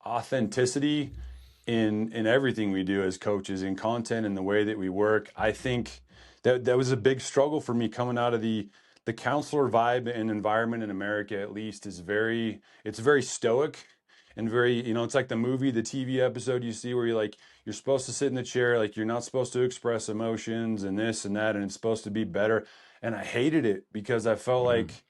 authenticity in everything we do as coaches, in content and the way that we work. I think that was a big struggle for me coming out of the counselor vibe and environment in America. At least is it's very stoic and very, it's like the movie, the TV episode you see where you're supposed to sit in the chair, like you're not supposed to express emotions and this and that, and it's supposed to be better. And I hated it because I felt like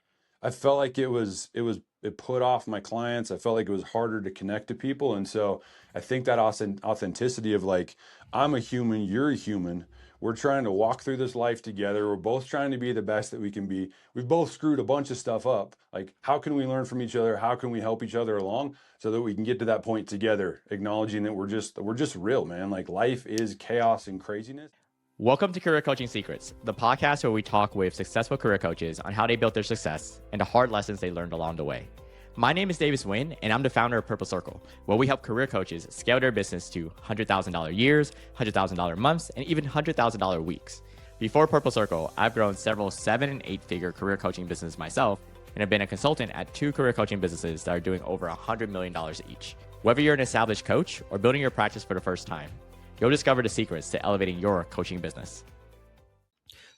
it put off my clients. I felt like it was harder to connect to people. And so I think that authenticity of like, I'm a human, you're a human. We're trying to walk through this life together. We're both trying to be the best that we can be. We've both screwed a bunch of stuff up. Like, how can we learn from each other? How can we help each other along so that we can get to that point together, acknowledging that we're just real, man. Like, life is chaos and craziness. Welcome to Career Coaching Secrets, the podcast where we talk with successful career coaches on how they built their success and the hard lessons they learned along the way. My name is Davis Nguyen, and I'm the founder of Purple Circle, where we help career coaches scale their business to $100,000 years, $100,000 months, and even $100,000 weeks. Before Purple Circle, I've grown several 7- and 8-figure career coaching businesses myself, and have been a consultant at 2 career coaching businesses that are doing over $100 million each. Whether you're an established coach or building your practice for the first time, you'll discover the secrets to elevating your coaching business.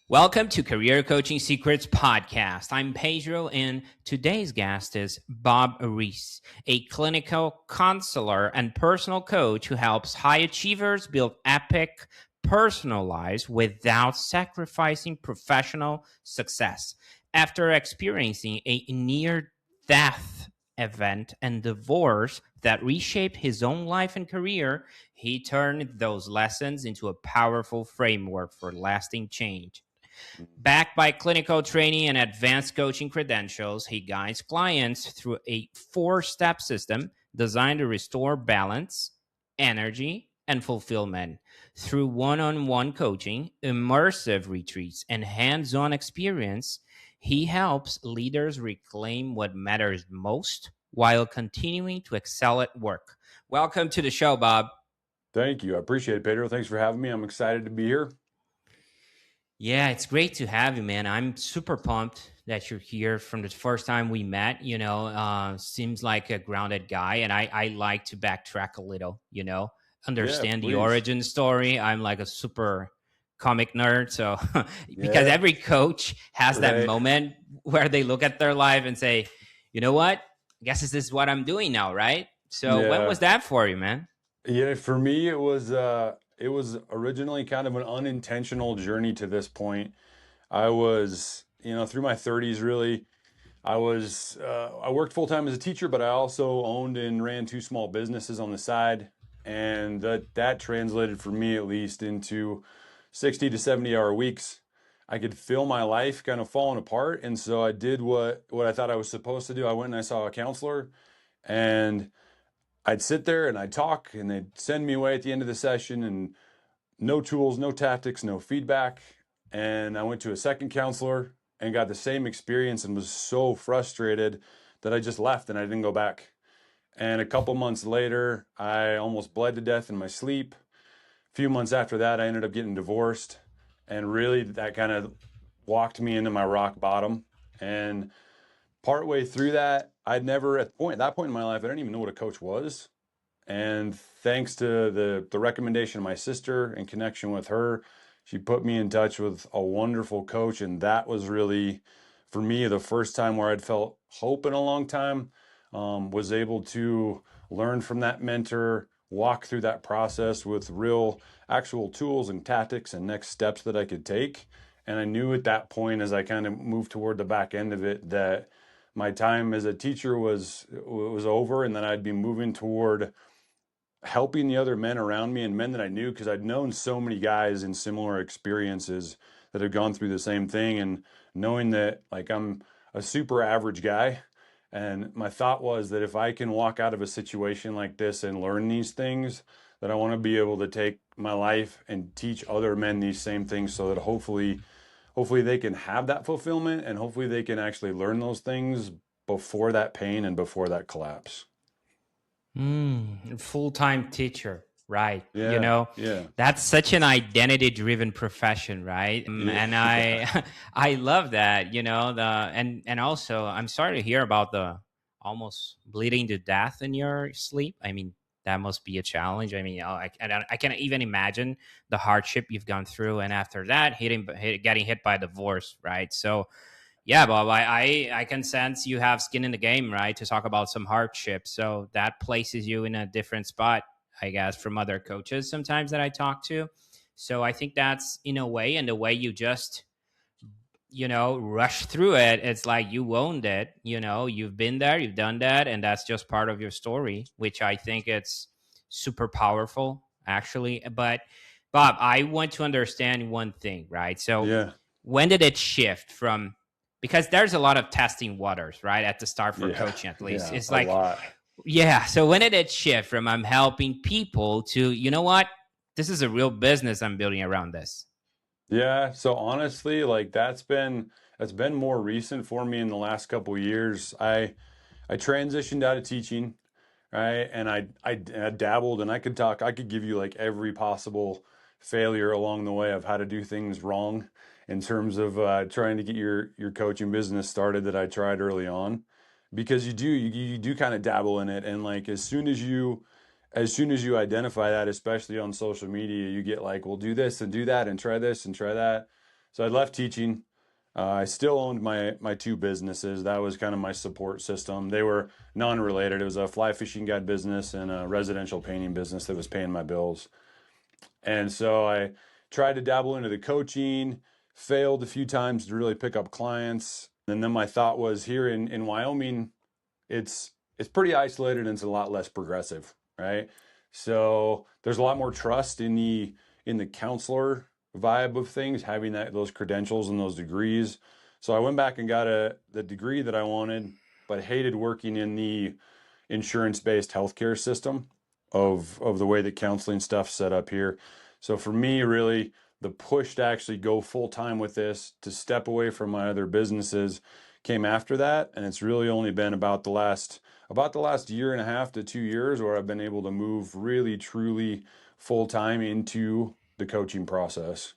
Welcome to Career Coaching Secrets Podcast. I'm Pedro, and today's guest is Bob Reece, a clinical counselor and personal coach who helps high achievers build epic personal lives without sacrificing professional success. After experiencing a near-death event and divorce that reshaped his own life and career, he turned those lessons into a powerful framework for lasting change. Backed by clinical training and advanced coaching credentials, he guides clients through a 4-step system designed to restore balance, energy, and fulfillment. Through one-on-one coaching, immersive retreats, and hands-on experience, he helps leaders reclaim what matters most while continuing to excel at work. Welcome to the show, Bob. Thank you. I appreciate it, Pedro. Thanks for having me. I'm excited to be here. Yeah, it's great to have you, man. I'm super pumped that you're here. From the first time we met, seems like a grounded guy, and I like to backtrack a little, understand the origin story. I'm like a super comic nerd, so because every coach has that moment where they look at their life and say, you know what, I guess this is what I'm doing now, right? So when was that for you, man? Yeah, for me, it was originally kind of an unintentional journey to this point. I was, through my 30s, really, I worked full time as a teacher, but I also owned and ran 2 small businesses on the side. And that translated for me, at least, into 60 to 70-hour weeks. I could feel my life kind of falling apart. And so I did what I thought I was supposed to do. I went and I saw a counselor, and I'd sit there and I'd talk, and they'd send me away at the end of the session, and no tools, no tactics, no feedback. And I went to a second counselor and got the same experience and was so frustrated that I just left and I didn't go back. And a couple months later, I almost bled to death in my sleep. A few months after that, I ended up getting divorced. And really, that kind of walked me into my rock bottom. And partway through that, at that point in my life, I didn't even know what a coach was. And thanks to the recommendation of my sister and connection with her, she put me in touch with a wonderful coach. And that was really, for me, the first time where I'd felt hope in a long time. Was able to learn from that mentor, walk through that process with real actual tools and tactics and next steps that I could take. And I knew at that point, as I kind of moved toward the back end of it, that my time as a teacher was over, and that I'd be moving toward helping the other men around me and men that I knew, because I'd known so many guys in similar experiences that had gone through the same thing, and knowing that like I'm a super average guy. And my thought was that if I can walk out of a situation like this and learn these things, that I want to be able to take my life and teach other men these same things, so that hopefully they can have that fulfillment, and hopefully they can actually learn those things before that pain and before that collapse. Full-time teacher, right? Yeah. That's such an identity-driven profession, right? And I love that, and also I'm sorry to hear about almost bleeding to death in your sleep. I mean, that must be a challenge. I mean, I can't even imagine the hardship you've gone through, and after that, getting hit by divorce, right? So, yeah, Bob, I can sense you have skin in the game, right? To talk about some hardship, so that places you in a different spot, I guess, from other coaches sometimes that I talk to. So I think that's in a way, and the way you just rush through it, it's like you owned it. You've been there, you've done that, and that's just part of your story, which I think it's super powerful, actually. But Bob, I want to understand one thing, right? So Yeah. when did it shift from, because there's a lot of testing waters, right, at the start for Yeah. coaching, at least. Yeah. It's A like, lot. yeah, so when did it shift from I'm helping people to, you know what, this is a real business I'm building around this? Yeah, so honestly, like that's been more recent for me in the last couple years. I transitioned out of teaching, right? And I dabbled, and I could give you like every possible failure along the way of how to do things wrong in terms of trying to get your coaching business started that I tried early on, because you do kind of dabble in it, and like as soon as you identify that, especially on social media, you get like, well, do this and do that and try this and try that. So I left teaching. I still owned my two businesses. That was kind of my support system. They were non-related. It was a fly fishing guide business and a residential painting business that was paying my bills. And so I tried to dabble into the coaching, failed a few times to really pick up clients. And then my thought was, here in Wyoming, it's pretty isolated and it's a lot less progressive, right? So there's a lot more trust in the counselor vibe of things, having those credentials and those degrees. So I went back and got the degree that I wanted, but hated working in the insurance-based healthcare system of the way that counseling stuff's set up here. So for me, really, the push to actually go full time with this, to step away from my other businesses, came after that, and it's really only been about the last year and a half to 2 years where I've been able to move really truly full time into the coaching process.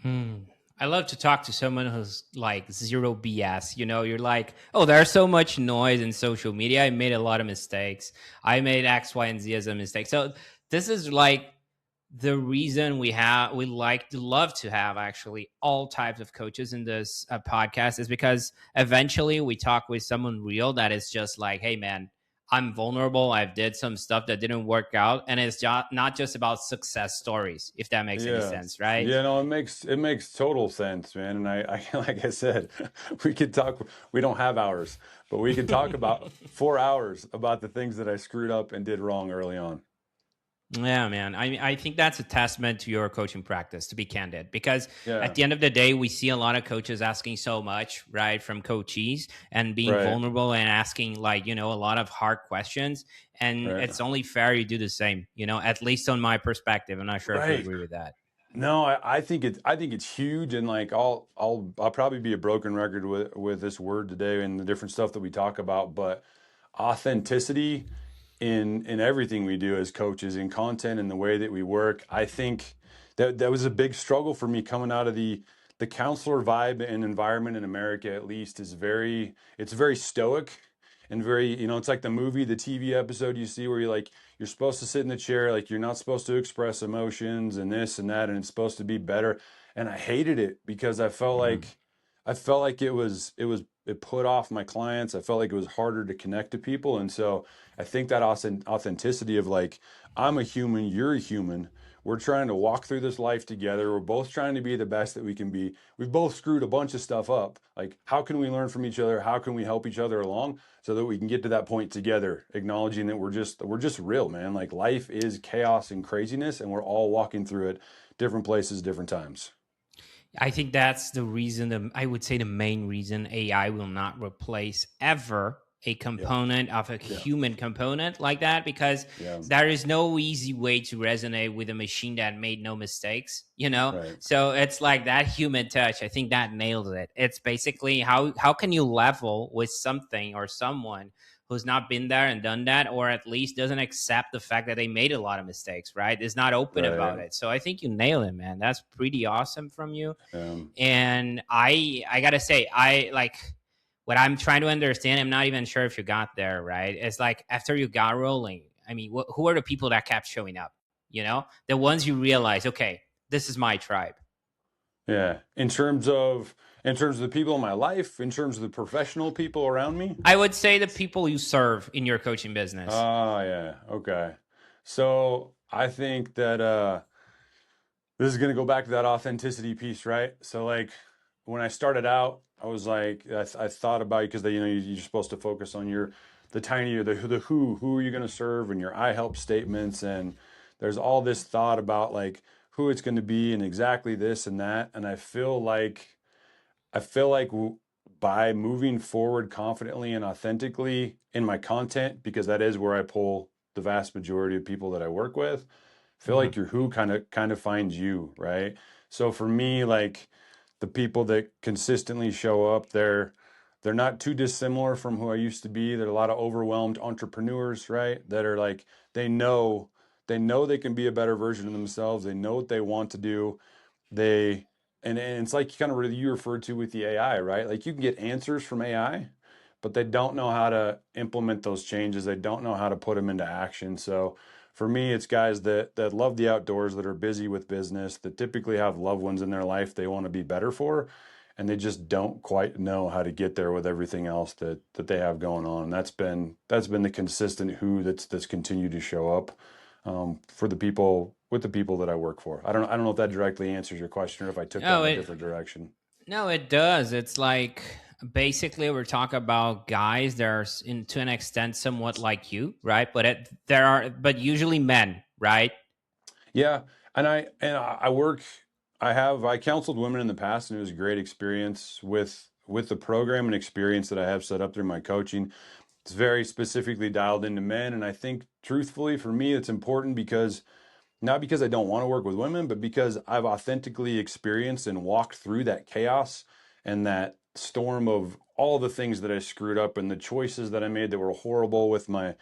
Hmm. I love to talk to someone who's like zero BS. You're like, oh, there's so much noise in social media. I made a lot of mistakes. I made X, Y, and Z as a mistake. So this is like the reason we like to love to have actually all types of coaches in this podcast, is because eventually we talk with someone real that is just like, hey man, I'm vulnerable, I've did some stuff that didn't work out, and it's not just about success stories, if that makes any Yeah. sense, right? Yeah, no, it makes total sense, man. And I like I said, we could talk, we don't have hours, but we could talk about 4 hours about the things that I screwed up and did wrong early on. Yeah, man. I think that's a testament to your coaching practice, to be candid, because Yeah, at the end of the day, we see a lot of coaches asking so much, right, from coachees, and being right, vulnerable and asking, like, a lot of hard questions. And right, it's only fair you do the same, at least on my perspective. I'm not sure if you right. agree with that. No, I think it's huge, and like I'll probably be a broken record with this word today and the different stuff that we talk about, but authenticity in everything we do as coaches, in content and the way that we work. I think that was a big struggle for me coming out of the counselor vibe and environment in America. At least is very stoic and very, it's like the movie, the TV episode you see where you're supposed to sit in the chair, like you're not supposed to express emotions and this and that, and it's supposed to be better. And I hated it because I felt like it put off my clients. I felt like it was harder to connect to people. And so I think that authenticity of like, I'm a human, you're a human. We're trying to walk through this life together. We're both trying to be the best that we can be. We've both screwed a bunch of stuff up. Like, how can we learn from each other? How can we help each other along so that we can get to that point together, acknowledging that we're just real, man. Like, life is chaos and craziness, and we're all walking through it, different places, different times. I think that's the reason, I would say the main reason AI will not replace ever a Yeah, component of a yeah, human component like that, because yeah. there is no easy way to resonate with a machine that made no mistakes, Right, So it's like that human touch. I think that nails it. It's basically how can you level with something or someone who's not been there and done that, or at least doesn't accept the fact that they made a lot of mistakes, right? Is not open right. about it. So I think you nail it, man. That's pretty awesome from you. Um, And I gotta say, I like, what I'm trying to understand, I'm not even sure if you got there, right? It's like after you got rolling, I mean, who are the people that kept showing up? The ones you realize, okay, this is my tribe. Yeah. In terms of the people in my life, in terms of the professional people around me. I would say the people you serve in your coaching business. Oh, yeah. Okay. So I think that this is going to go back to that authenticity piece, right? So like when I started out, I was like, I thought about it because you're supposed to focus on the tiny, or the who are you going to serve, and your I help statements, and there's all this thought about like who it's going to be and exactly this and that, and I feel like by moving forward confidently and authentically in my content, because that is where I pull the vast majority of people that I work with, I feel like your who kind of finds you, right? So for me, like the people that consistently show up, they're not too dissimilar from who I used to be. There are a lot of overwhelmed entrepreneurs, right? That are like they know they can be a better version of themselves. They know what they want to do. They and it's like kind of what you referred to with the AI, right? Like you can get answers from AI, but they don't know how to implement those changes. They don't know how to put them into action. So for me, it's guys that love the outdoors, that are busy with business, that typically have loved ones in their life they want to be better for, and they just don't quite know how to get there with everything else that they have going on. And that's been the consistent who that's continued to show up for the people with the people that I work for. I don't know if that directly answers your question or if I took that No, in a it different direction. no, it does. It's like basically we're talking about guys that are to an extent somewhat like you, right? But usually men, right? Yeah, and I work. I counseled women in the past, and it was a great experience with the program and experience that I have set up through my coaching. It's very specifically dialed into men, and I think truthfully for me, it's important because not because I don't want to work with women, but because I've authentically experienced and walked through that chaos and that storm of all the things that I screwed up and the choices that I made that were horrible with my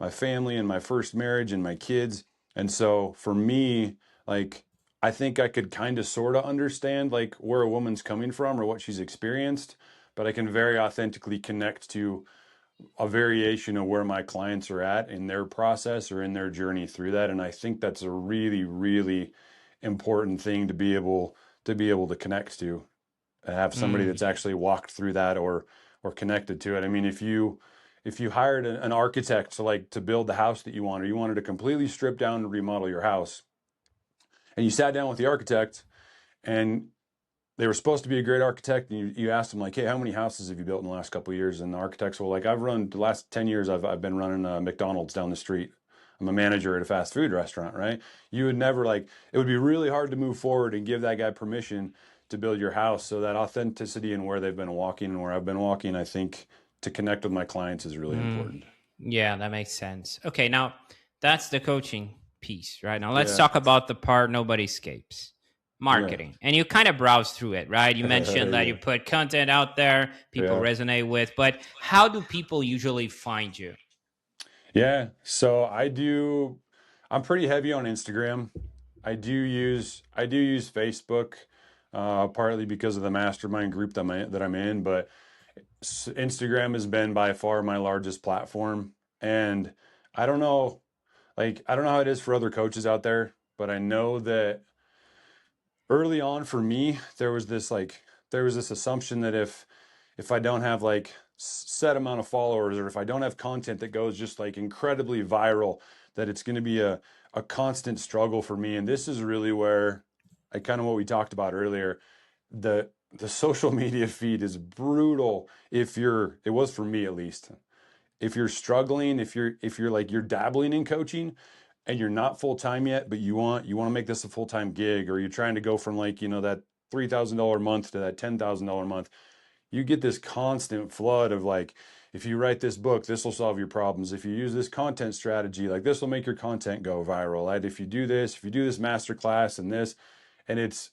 family and my first marriage and my kids. And so for me, like I think I could kind of sort of understand like where a woman's coming from or what she's experienced, but I can very authentically connect to a variation of where my clients are at in their process or in their journey through that. And I think that's a really, really important thing to be able to connect to, and have somebody Mm. that's actually walked through that or connected to it. I mean, if you hired an architect to build the house that you want, or you wanted to completely strip down and remodel your house, and you sat down with the architect and they were supposed to be a great architect, and you asked them like, hey, how many houses have you built in the last couple of years? And the architects were like, I've run the last 10 years, I've been running a McDonald's down the street. I'm a manager at a fast food restaurant, right? You would never it would be really hard to move forward and give that guy permission to build your house. So that authenticity and where they've been walking and where I've been walking, I think to connect with my clients is really Mm. important. Yeah, that makes sense. Okay, now that's the coaching piece, right? Now let's Yeah. talk about the part nobody escapes, Yeah. marketing. And you kind of browse through it, right? You mentioned that Yeah. you put content out there people Yeah. resonate with, but how do people usually find you? Yeah. So I'm pretty heavy on Instagram. I do use Facebook, partly because of the mastermind group that I'm in, but Instagram has been by far my largest platform. And I don't know, I don't know how it is for other coaches out there, but I know that early on for me, there was this assumption that if I don't have set amount of followers, or if I don't have content that goes just incredibly viral, that it's going to be a constant struggle for me. And this is really where I kind of what we talked about earlier. The social media feed is brutal it was for me at least. If you're struggling, if you're you're dabbling in coaching and you're not full time yet, but you want to make this a full time gig, or you're trying to go from that $3,000 a month to that $10,000 a month, you get this constant flood of if you write this book, this will solve your problems. If you use this content strategy, this will make your content go viral. Right? If you do this master class and this, and it's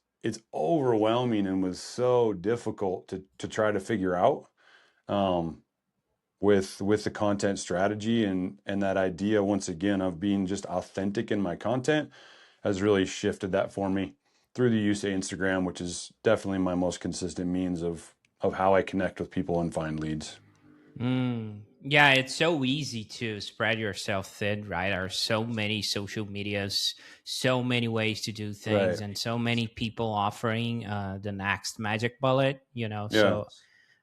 overwhelming and was so difficult to try to figure out. With the content strategy and that idea once again of being just authentic in my content has really shifted that for me through the use of Instagram, which is definitely my most consistent means of how I connect with people and find leads. Yeah, it's so easy to spread yourself thin, right? There are so many social medias, so many ways to do things, Right. and so many people offering the next magic bullet, Yeah. So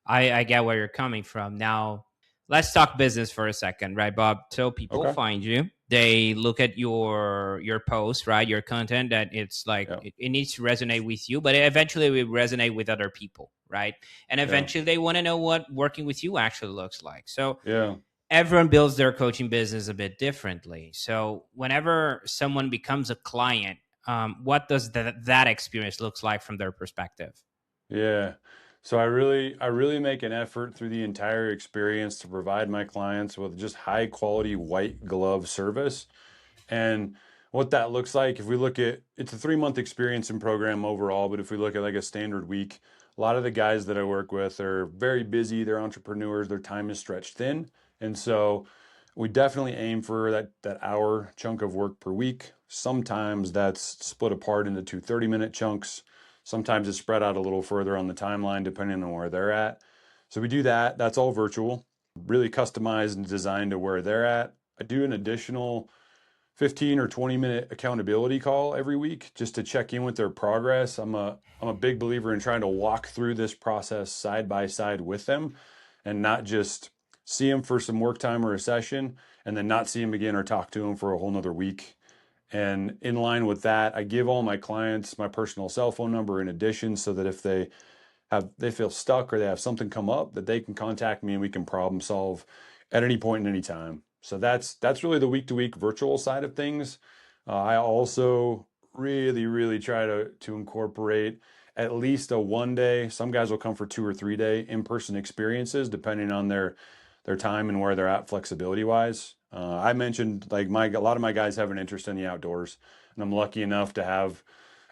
I get where you're coming from. Now, let's talk business for a second, right, Bob? So people Okay. find you, they look at your post, right, your content, that it's like Yeah. it needs to resonate with you, but eventually it will resonate with other people, right? And Yeah. eventually they want to know what working with you actually looks like. So Yeah. everyone builds their coaching business a bit differently. So whenever someone becomes a client, what does that experience looks like from their perspective? Yeah. So I really make an effort through the entire experience to provide my clients with just high quality white glove service. And what that looks like, if we look at, it's a 3 month experience and program overall, but if we look at like a standard week, a lot of the guys that I work with are very busy, they're entrepreneurs, their time is stretched thin. And so we definitely aim for that hour chunk of work per week. Sometimes that's split apart into two 30-minute chunks. Sometimes it's spread out a little further on the timeline depending on where they're at. So we do that. That's all virtual, really customized and designed to where they're at. I do an additional 15 or 20-minute accountability call every week just to check in with their progress. I'm a big believer in trying to walk through this process side by side with them and not just see them for some work time or a session and then not see them again or talk to them for a whole nother week. And in line with that, I give all my clients my personal cell phone number in addition so that if they feel stuck or they have something come up, that they can contact me and we can problem solve at any point in any time. So that's really the week to week virtual side of things. I also really try to incorporate at least a 1 day. Some guys will come for 2 or 3 day in-person experiences depending on their time and where they're at flexibility wise. I mentioned like a lot of my guys have an interest in the outdoors, and I'm lucky enough to have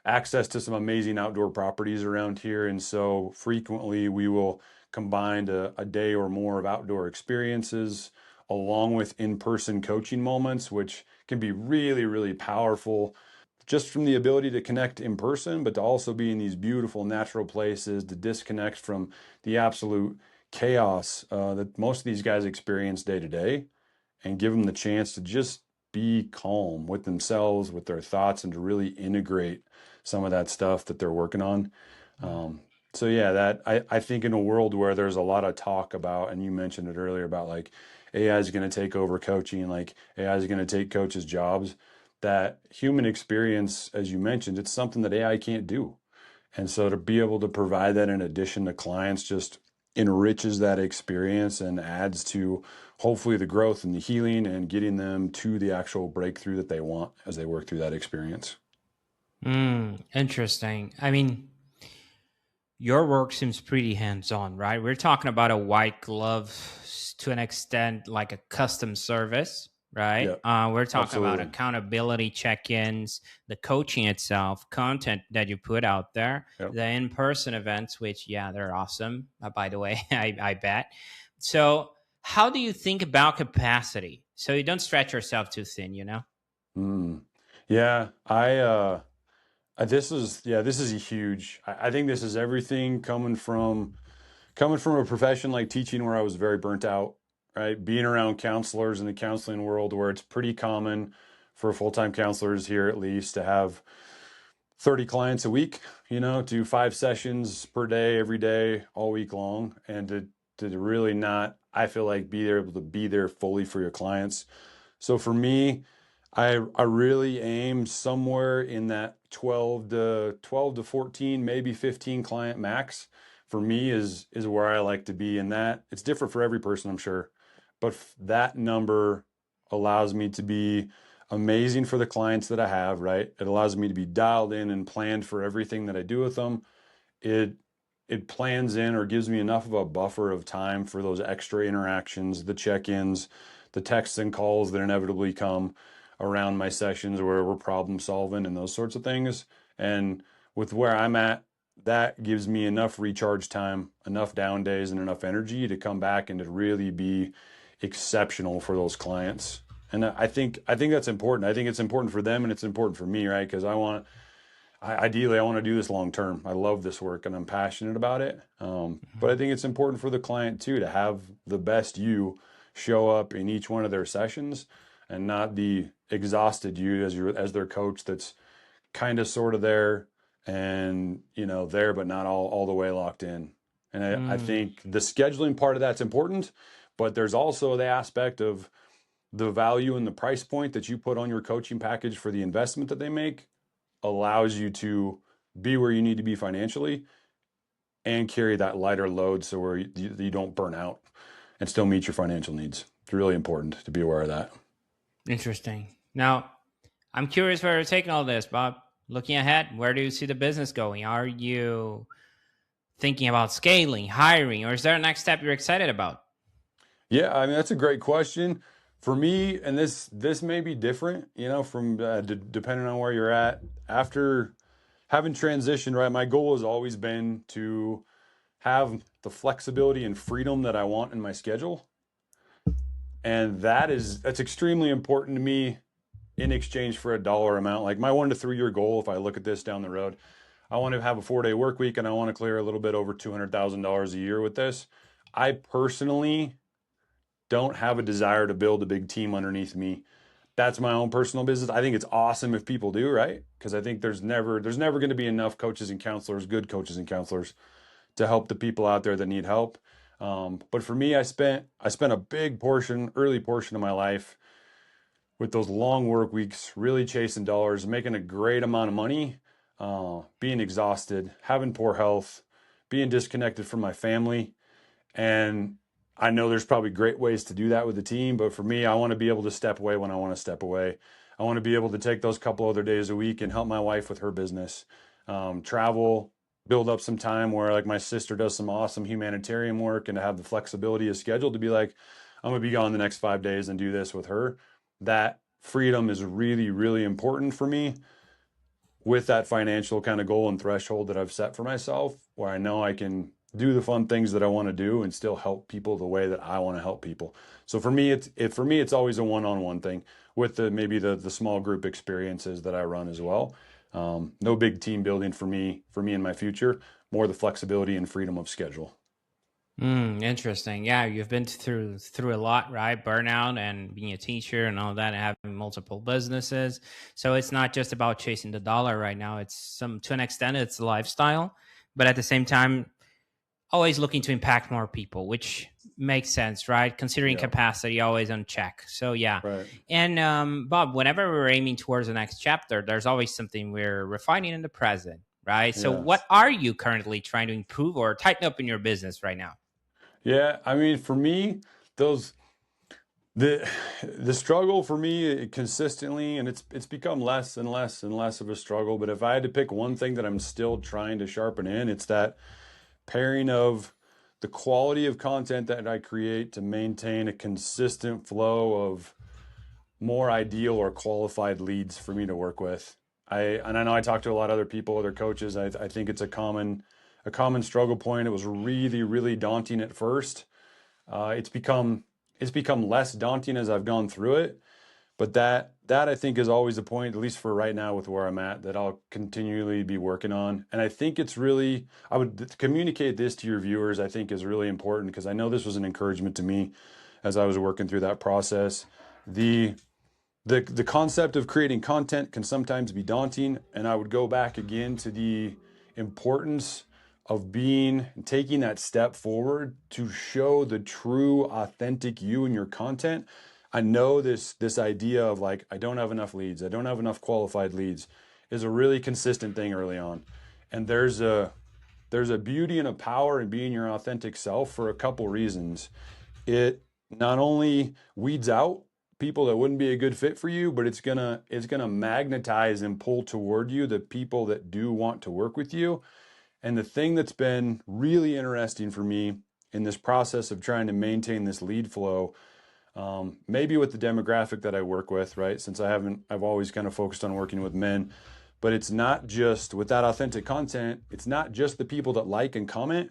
access to some amazing outdoor properties around here. And so frequently we will combine a day or more of outdoor experiences along with in-person coaching moments, which can be really powerful just from the ability to connect in person, but to also be in these beautiful natural places, to disconnect from the absolute chaos that most of these guys experience day to day, and give them the chance to just be calm with themselves, with their thoughts, and to really integrate some of that stuff that they're working on. Um, so yeah, I think in a world where there's a lot of talk about, and you mentioned it earlier about like AI is going to take over coaching, like AI is going to take coaches' jobs, that human experience, as you mentioned, it's something that AI can't do. And so to be able to provide that in addition to clients just enriches that experience and adds to hopefully the growth and the healing and getting them to the actual breakthrough that they want as they work through that experience. Interesting. I mean, your work seems pretty hands-on, right? We're talking about a white glove to an extent, like a custom service, right? Yeah, We're talking about absolutely. accountability check-ins, the coaching itself, content that you put out there, Yep. the in-person events, which yeah, they're awesome. By the way, I bet. So, how do you think about capacity so you don't stretch yourself too thin? Mm. Yeah, this is a huge, I think this is everything coming from a profession like teaching where I was very burnt out, right? Being around counselors in the counseling world where it's pretty common for full-time counselors here at least to have 30 clients a week, do 5 sessions per day, every day, all week long, and to really not, I feel like, be able to be there fully for your clients. So for me, I really aim somewhere in that 12 to 14, maybe 15 client max. For me is where I like to be, and that it's different for every person, I'm sure, but that number allows me to be amazing for the clients that I have, right? It allows me to be dialed in and planned for everything that I do with them. It it plans in or gives me enough of a buffer of time for those extra interactions, the check-ins, the texts and calls that inevitably come around my sessions where we're problem solving and those sorts of things. And with where I'm at, that gives me enough recharge time, enough down days, and enough energy to come back and to really be exceptional for those clients. And I think that's important. I think it's important for them and it's important for me, right? Because ideally, I want to do this long term. I love this work and I'm passionate about it. But I think it's important for the client too to have the best you show up in each one of their sessions, and not the exhausted you as their coach that's kind of sort of there, and there but not all the way locked in. And I think the scheduling part of that's important, but there's also the aspect of the value and the price point that you put on your coaching package for the investment that they make allows you to be where you need to be financially and carry that lighter load, so where you don't burn out and still meet your financial needs. It's really important to be aware of that. Interesting. Now, I'm curious where you're taking all this, Bob. Looking ahead, where do you see the business going? Are you thinking about scaling, hiring, or is there a next step you're excited about? Yeah, I mean, that's a great question. For me, and this may be different, from depending on where you're at. After having transitioned, right, my goal has always been to have the flexibility and freedom that I want in my schedule. And that's extremely important to me in exchange for a dollar amount. Like my 1 to 3 year goal, if I look at this down the road, I want to have a 4-day work week and I want to clear a little bit over $200,000 a year with this. I personally don't have a desire to build a big team underneath me. That's my own personal business. I think it's awesome if people do, right? Because I think there's never going to be enough coaches and counselors, good coaches and counselors, to help the people out there that need help. But for me, I spent a big early portion of my life with those long work weeks, really chasing dollars, making a great amount of money, being exhausted, having poor health, being disconnected from my family. And I know there's probably great ways to do that with the team, but for me, I want to be able to step away when I want to step away. I want to be able to take those couple other days a week and help my wife with her business, travel, build up some time where like my sister does some awesome humanitarian work, and to have the flexibility of schedule to be like, I'm going to be gone the next 5 days and do this with her. That freedom is really, really important for me, with that financial kind of goal and threshold that I've set for myself, where I know I can do the fun things that I want to do and still help people the way that I want to help people. So for me, it's always a one-on-one thing, with maybe the small group experiences that I run as well. No big team building for me in my future, more the flexibility and freedom of schedule. Interesting. Yeah, you've been through a lot, right? Burnout and being a teacher and all that, and having multiple businesses. So it's not just about chasing the dollar right now. It's to an extent, it's a lifestyle, but at the same time, always looking to impact more people, which makes sense, right? Considering capacity always on check. So yeah. Right. And Bob, whenever we're aiming towards the next chapter, there's always something we're refining in the present, right? So Yes. what are you currently trying to improve or tighten up in your business right now? Yeah, I mean, for me, the struggle for me consistently, and it's become less and less and less of a struggle. But if I had to pick one thing that I'm still trying to sharpen in, it's that pairing of the quality of content that I create to maintain a consistent flow of more ideal or qualified leads for me to work with. I know I talk to a lot of other people, other coaches. I think it's a common struggle point. It was really, really daunting at first. It's become less daunting as I've gone through it. But that I think is always a point, at least for right now with where I'm at, that I'll continually be working on. And I think it's really, I would communicate this to your viewers, I think is really important, because I know this was an encouragement to me as I was working through that process. The concept of creating content can sometimes be daunting, and I would go back again to the importance of taking that step forward to show the true, authentic you in your content. I know this idea of like, I don't have enough leads, I don't have enough qualified leads, is a really consistent thing early on. And there's a beauty and a power in being your authentic self for a couple reasons. It not only weeds out people that wouldn't be a good fit for you, but it's gonna magnetize and pull toward you the people that do want to work with you. And the thing that's been really interesting for me in this process of trying to maintain this lead flow, maybe with the demographic that I work with, right? Since I've always kind of focused on working with men, but it's not just with that authentic content. It's not just the people that like and comment.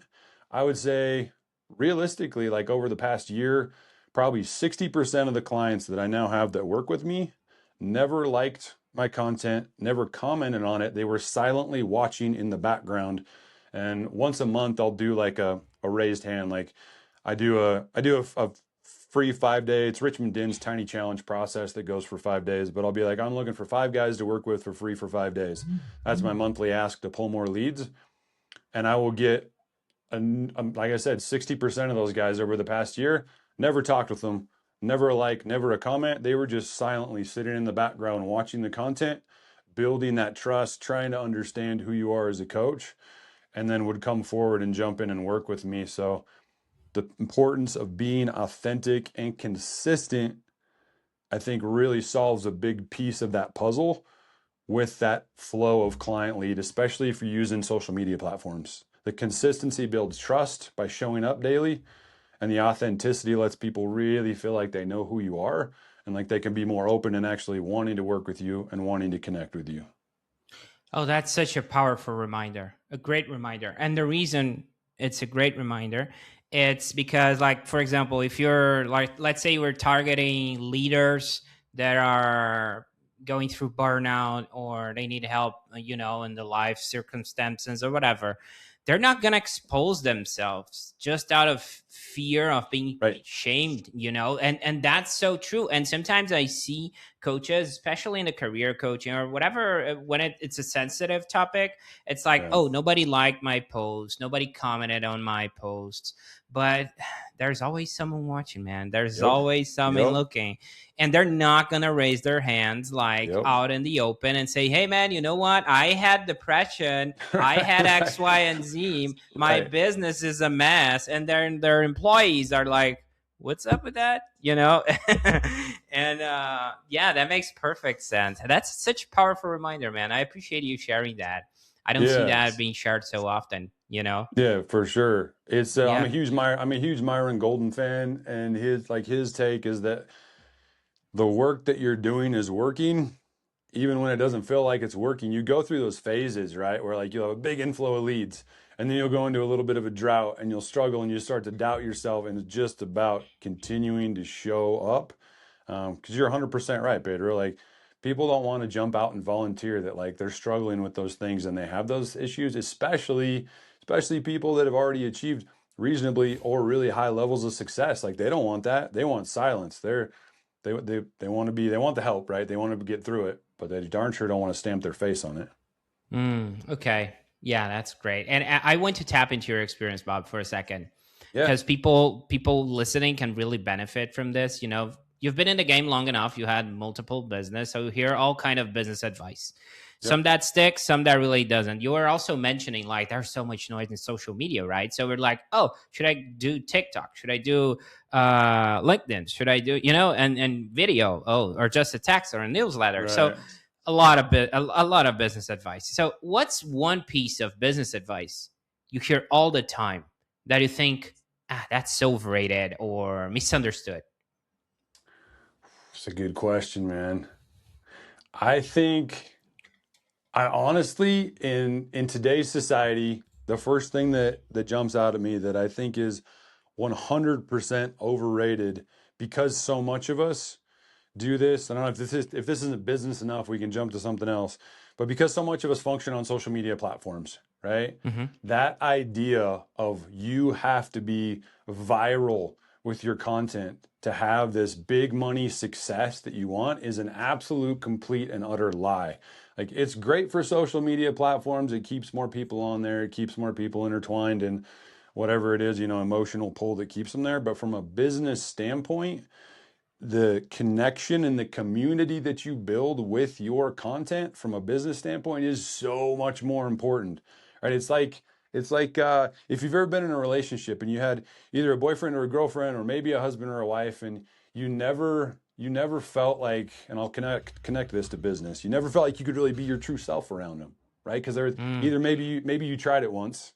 I would say realistically, like over the past year, probably 60% of the clients that I now have that work with me never liked my content, never commented on it. They were silently watching in the background. And once a month, I'll do like a raised hand. Like I do a free 5 day. It's Richmond Din's tiny challenge process that goes for 5 days. But I'll be like, I'm looking for 5 guys to work with for free for 5 days. That's my monthly ask to pull more leads. And I will get, like I said, 60% of those guys over the past year, never talked with them, never a like, never a comment. They were just silently sitting in the background watching the content, building that trust, trying to understand who you are as a coach, and then would come forward and jump in and work with me. So the importance of being authentic and consistent, I think, really solves a big piece of that puzzle with that flow of client lead, especially if you're using social media platforms. The consistency builds trust by showing up daily, and the authenticity lets people really feel like they know who you are and like they can be more open and actually wanting to work with you and wanting to connect with you. Oh, that's such a powerful reminder, a great reminder. And the reason it's a great reminder, it's because, like, for example, if you're like, let's say we're targeting leaders that are going through burnout or they need help, in the life circumstances or whatever, they're not going to expose themselves just out of fear of being Right. shamed, and that's so true. And sometimes I see coaches, especially in the career coaching or whatever, when it's a sensitive topic, it's like, Yeah. oh, nobody liked my post, nobody commented on my posts, but there's always someone watching, man. There's always someone looking, and they're not gonna raise their hands like out in the open and say, hey man, you know what, I had depression, I had X, Y, and Z, my business is a mess, and their employees are like, what's up with that, and yeah, that makes perfect sense. That's such a powerful reminder, man. I appreciate you sharing that. I don't see that being shared so often, Yeah, for sure. It's Yeah. I'm a huge Myron Golden fan, and his take is that the work that you're doing is working even when it doesn't feel like it's working. You go through those phases, right? Where like you'll have a big inflow of leads, and then you'll go into a little bit of a drought and you'll struggle and you start to doubt yourself. And it's just about continuing to show up. Because you're 100% right, Pedro. Like, people don't want to jump out and volunteer that like they're struggling with those things and they have those issues, especially people that have already achieved reasonably or really high levels of success. Like, they don't want that. They want silence. They want the help, right? They want to get through it, but they darn sure don't want to stamp their face on it. Okay. Yeah, that's great. And I want to tap into your experience, Bob, for a second. Yeah. Because people listening can really benefit from this. You've been in the game long enough. You had multiple business, so you hear all kind of business advice. Some that sticks, some that really doesn't. You were also mentioning like there's so much noise in social media, right? So we're like, oh, should I do TikTok? Should I do LinkedIn? Should I do and video? Oh, or just a text or a newsletter? Right. So a lot of business advice. So what's one piece of business advice you hear all the time that you think that's so overrated or misunderstood? It's a good question, man. I honestly, in today's society, the first thing that jumps out at me that I think is 100% overrated, because so much of us do this. I don't know if this isn't business enough, we can jump to something else. But because so much of us function on social media platforms, right? Mm-hmm. That idea of you have to be viral with your content to have this big money success that you want is an absolute, complete, and utter lie. Like, it's great for social media platforms. It keeps more people on there. It keeps more people intertwined in whatever it is, emotional pull that keeps them there. But from a business standpoint, the connection and the community that you build with your content from a business standpoint is so much more important, right? It's like if you've ever been in a relationship and you had either a boyfriend or a girlfriend or maybe a husband or a wife, and you never felt like, and I'll connect this to business, you never felt like you could really be your true self around them, right? Because there's either maybe you tried it once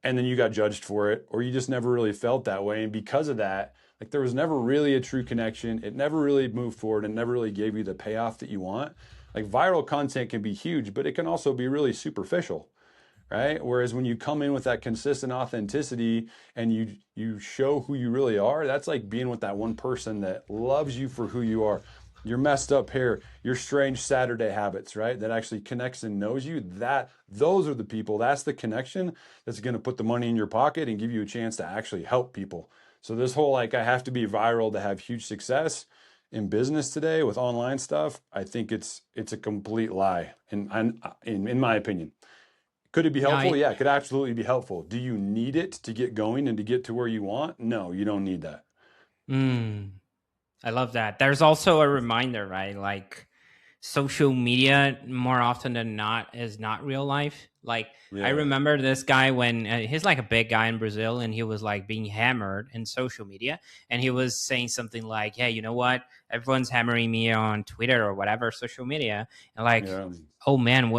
and then you got judged for it, or you just never really felt that way, and because of that, like, there was never really a true connection. It never really moved forward and never really gave you the payoff that you want. Like, viral content can be huge, but it can also be really superficial, right? Whereas when you come in with that consistent authenticity and you show who you really are, that's like being with that one person that loves you for who you are. your messed up hair, your strange Saturday habits, right? That actually connects and knows you. Those are the people. That's the connection that's going to put the money in your pocket and give you a chance to actually help people. So this whole like I have to be viral to have huge success in business today with online stuff, I think it's a complete lie. In my opinion, could it be No, helpful? Yeah, it could absolutely be helpful. Do you need it to get going and to get to where you want? No, you don't need that. I love that. There's also a reminder, right? Like social media more often than not is not real life. Like I Yeah. remember this guy when he's like a big guy in Brazil and he was like being hammered in social media and he was saying something like, "Hey, you know what? Everyone's hammering me on Twitter or whatever social media." And like, Yeah. "Oh man,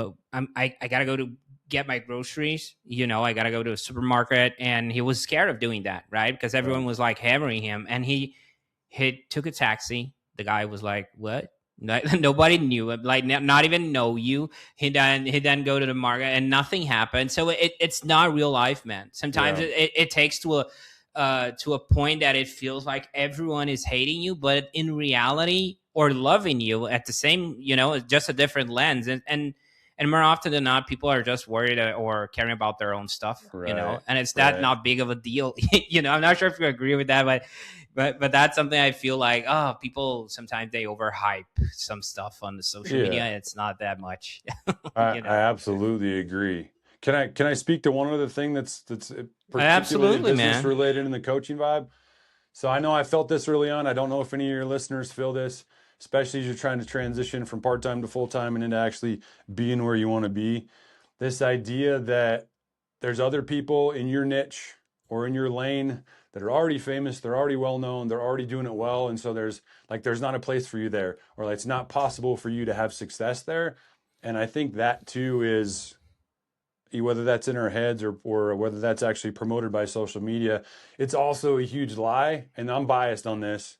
I got to go to get my groceries, I got to go to a supermarket." And he was scared of doing that, right? Because Right. everyone was like hammering him and he took a taxi. The guy was like, "What?" Nobody knew him, like not even know you. He then go to the market and nothing happened. So it's not real life, man. Sometimes Yeah. it takes to a point that it feels like everyone is hating you, but in reality or loving you at the same, it's just a different lens. And more often than not, people are just worried or caring about their own stuff, Right. and it's that Right. not big of a deal. I'm not sure if you agree with that, but that's something I feel like, people sometimes they overhype some stuff on the social media. Yeah. It's not that much. I absolutely agree. Can I speak to one other thing that's particularly Absolutely, business man. related in the coaching vibe? So I know I felt this early on. I don't know if any of your listeners feel this, especially as you're trying to transition from part-time to full-time and into actually being where you want to be. This idea that there's other people in your niche or in your lane that are already famous, they're already well known, they're already doing it well, and so there's not a place for you there, or like it's not possible for you to have success there. And I think that too is, whether that's in our heads or whether that's actually promoted by social media, it's also a huge lie. And I'm biased on this,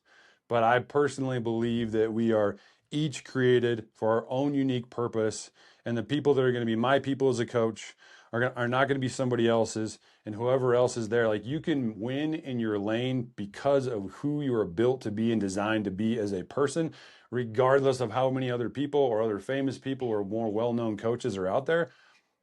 but I personally believe that we are each created for our own unique purpose. And the people that are going to be my people as a coach are not going to be somebody else's. And whoever else is there, like, you can win in your lane because of who you are built to be and designed to be as a person, regardless of how many other people or other famous people or more well-known coaches are out there,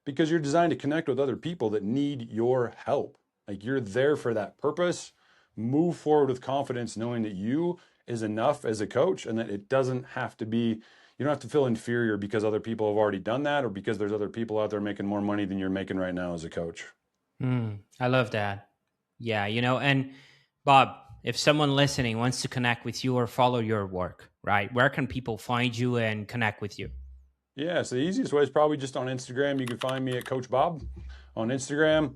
because you're designed to connect with other people that need your help. Like, you're there for that purpose. Move forward with confidence, knowing that you is enough as a coach and that it doesn't have to be, you don't have to feel inferior because other people have already done that or because there's other people out there making more money than you're making right now as a coach. I love that. Yeah, and Bob, if someone listening wants to connect with you or follow your work, right, where can people find you and connect with you? Yeah, so the easiest way is probably just on Instagram. You can find me at Coach Bob on Instagram.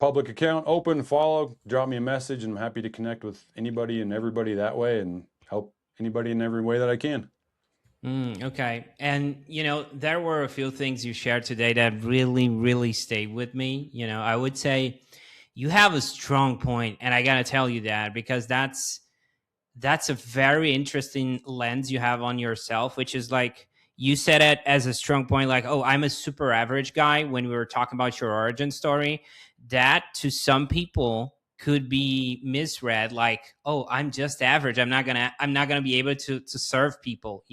Public account, open, follow, drop me a message, and I'm happy to connect with anybody and everybody that way and help anybody in every way that I can. Okay. And, there were a few things you shared today that really, really stayed with me. I would say you have a strong point, and I got to tell you that because that's a very interesting lens you have on yourself, which is like you said it as a strong point, like, "Oh, I'm a super average guy," when we were talking about your origin story. That to some people could be misread like, "Oh, I'm just average. I'm not gonna be able to serve people."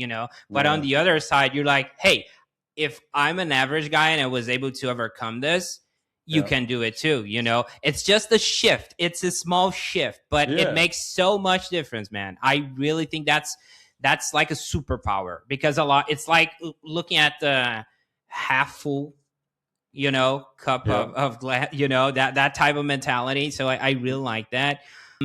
But on Yeah. the other side, you're like, "Hey, if I'm an average guy and I was able to overcome this, you Yeah. can do it too. It's just a shift. It's a small shift, but it Yeah. makes so much difference, man. I really think that's like a superpower because it's like looking at the half full cup Yeah. of glass, that type of mentality. So I really like that.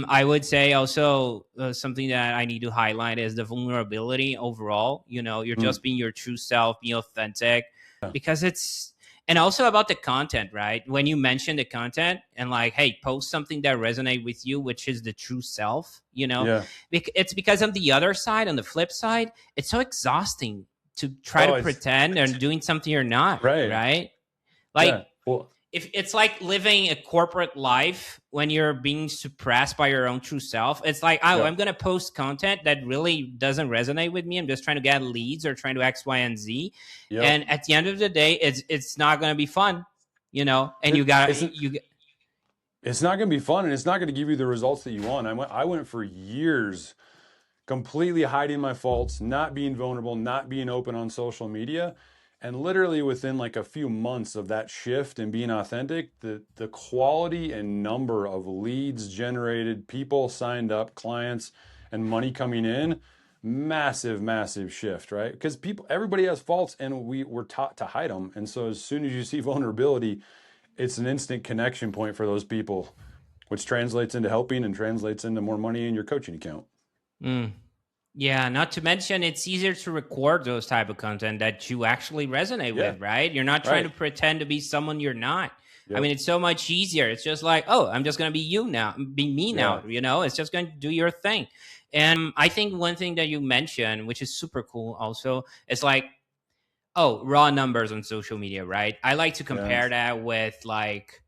I would say also something that I need to highlight is the vulnerability overall. You're Mm. just being your true self, being authentic, Yeah. because and also about the content, right? When you mention the content and like, hey, post something that resonate with you, which is the true self, Yeah. it's because on the other side, on the flip side, it's so exhausting to try to Oh, it's pretend and doing something you're not, right. right? Like Yeah. Well, if it's like living a corporate life when you're being suppressed by your own true self. It's like, oh, yeah. I'm going to post content that really doesn't resonate with me. I'm just trying to get leads or trying to X, Y, and Z. Yep. And at the end of the day, it's not going to be fun, and It isn't. you It's not going to be fun, and it's not going to give you the results that you want. I went for years completely hiding my faults, not being vulnerable, not being open on social media. And literally within like a few months of that shift and being authentic, the quality and number of leads generated, people signed up, clients, and money coming in, massive shift, right? Because everybody has faults, and we're taught to hide them. And so as soon as you see vulnerability, it's an instant connection point for those people, which translates into helping and translates into more money in your coaching account. Yeah, not to mention it's easier to record those type of content that you actually resonate with, right? You're not trying to pretend to be someone you're not. Yep. I mean, it's so much easier. It's just like, oh, I'm just going to be you now, be me now, it's just going to do your thing. And I think one thing that you mentioned, which is super cool also, is like, raw numbers on social media, right? I like to compare that with like,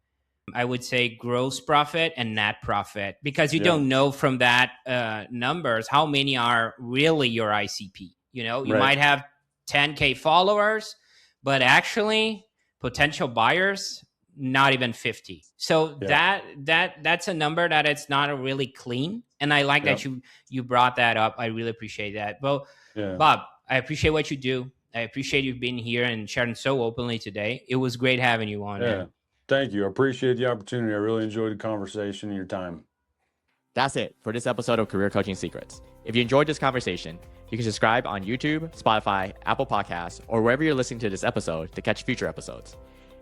I would say gross profit and net profit, because you don't know from that numbers how many are really your ICP. You might have 10K followers, but actually potential buyers, not even 50. So that's a number that it's not really clean. And I like that you brought that up. I really appreciate that. Well, Bob, I appreciate what you do. I appreciate you being here and sharing so openly today. It was great having you on. Yeah. Thank you. I appreciate the opportunity. I really enjoyed the conversation and your time. That's it for this episode of Career Coaching Secrets. If you enjoyed this conversation, you can subscribe on YouTube, Spotify, Apple Podcasts, or wherever you're listening to this episode to catch future episodes.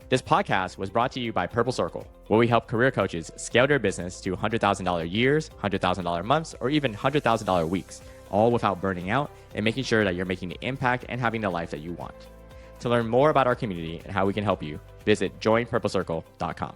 This podcast was brought to you by Purple Circle, where we help career coaches scale their business to $100,000 years, $100,000 months, or even $100,000 weeks, all without burning out and making sure that you're making the impact and having the life that you want. To learn more about our community and how we can help you, visit joinpurplecircle.com.